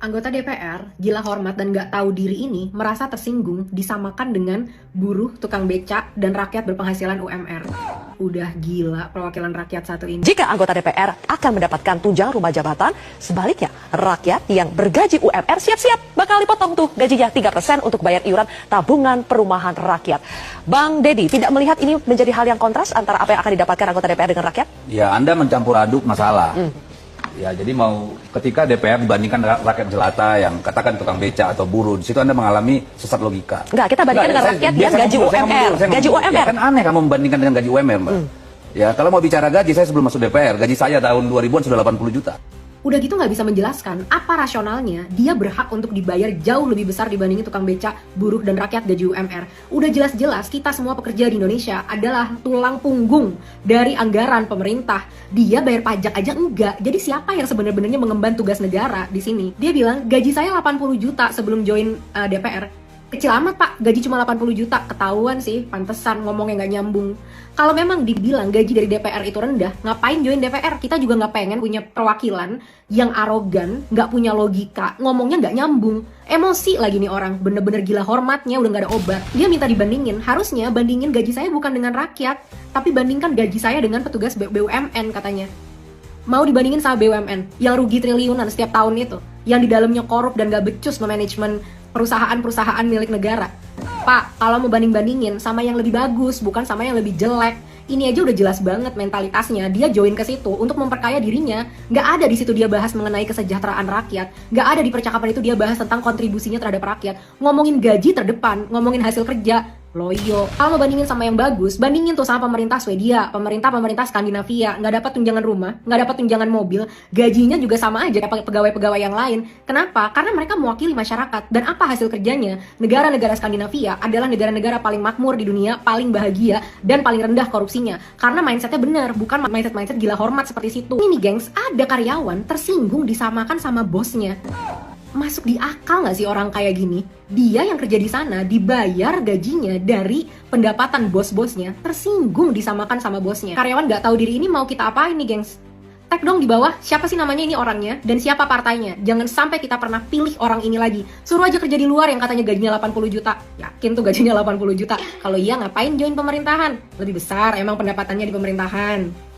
Anggota DPR, gila hormat dan gak tahu diri ini merasa tersinggung disamakan dengan buruh, tukang becak, dan rakyat berpenghasilan UMR. Udah gila perwakilan rakyat satu ini. Jika anggota DPR akan mendapatkan tunjangan rumah jabatan, sebaliknya rakyat yang bergaji UMR siap-siap bakal dipotong tuh gajinya 3% untuk bayar iuran tabungan perumahan rakyat. Bang Deddy, tidak melihat ini menjadi hal yang kontras antara apa yang akan didapatkan anggota DPR dengan rakyat? Ya, Anda mencampur aduk masalah. Ya, jadi mau ketika DPR dibandingkan rakyat jelata yang katakan tukang beca atau buruh, di situ Anda mengalami sesat logika. Enggak, kita bandingkan dengan rakyat yang gaji UMR. Gaji UMR. Ya, kan aneh kamu membandingkan dengan gaji UMR, Mbak. Ya, kalau mau bicara gaji, saya sebelum masuk DPR, gaji saya tahun 2000-an sudah 80 juta. Udah gitu nggak bisa menjelaskan apa rasionalnya dia berhak untuk dibayar jauh lebih besar dibandingin tukang becak, buruh, dan rakyat gaji UMR. Udah jelas-jelas kita semua pekerja di Indonesia adalah tulang punggung dari anggaran pemerintah. Dia bayar pajak aja enggak. Jadi siapa yang sebenarnya mengemban tugas negara di sini? Dia bilang gaji saya 80 juta sebelum join DPR. Kecil amat pak, gaji cuma 80 juta, ketahuan sih, pantesan ngomongnya nggak nyambung. Kalau memang dibilang gaji dari DPR itu rendah, ngapain join DPR? Kita juga nggak pengen punya perwakilan yang arogan, nggak punya logika, ngomongnya nggak nyambung. Emosi lagi nih orang, bener-bener gila hormatnya, udah nggak ada obat. Dia minta dibandingin, harusnya bandingin gaji saya bukan dengan rakyat, tapi bandingkan gaji saya dengan petugas BUMN katanya. Mau dibandingin sama BUMN, yang rugi triliunan setiap tahun itu, yang di dalamnya korup dan gak becus memanajemen perusahaan-perusahaan milik negara. Pak, kalau mau banding-bandingin sama yang lebih bagus, bukan sama yang lebih jelek. Ini aja udah jelas banget mentalitasnya. Dia join ke situ untuk memperkaya dirinya. Nggak ada di situ dia bahas mengenai kesejahteraan rakyat. Nggak ada di percakapan itu dia bahas tentang kontribusinya terhadap rakyat. Ngomongin gaji terdepan, ngomongin hasil kerja. Loyo, kalau mau bandingin sama yang bagus, bandingin tuh sama pemerintah Swedia, pemerintah Skandinavia, nggak dapat tunjangan rumah, nggak dapat tunjangan mobil, gajinya juga sama aja kayak pegawai-pegawai yang lain. Kenapa? Karena mereka mewakili masyarakat. Dan apa hasil kerjanya? Negara-negara Skandinavia adalah negara-negara paling makmur di dunia, paling bahagia, dan paling rendah korupsinya. Karena mindsetnya benar, bukan mindset gila hormat seperti situ. Ini nih gengs, ada karyawan tersinggung disamakan sama bosnya. Masuk di akal nggak sih orang kayak gini? Dia yang kerja di sana dibayar gajinya dari pendapatan bos-bosnya, tersinggung disamakan sama bosnya. Karyawan nggak tahu diri ini mau kita apain nih gengs? Tag dong di bawah siapa sih namanya ini orangnya dan siapa partainya. Jangan sampai kita pernah pilih orang ini lagi. Suruh aja kerja di luar yang katanya gajinya 80 juta. Yakin tuh gajinya 80 juta. Kalau iya ngapain join pemerintahan? Lebih besar emang pendapatannya di pemerintahan.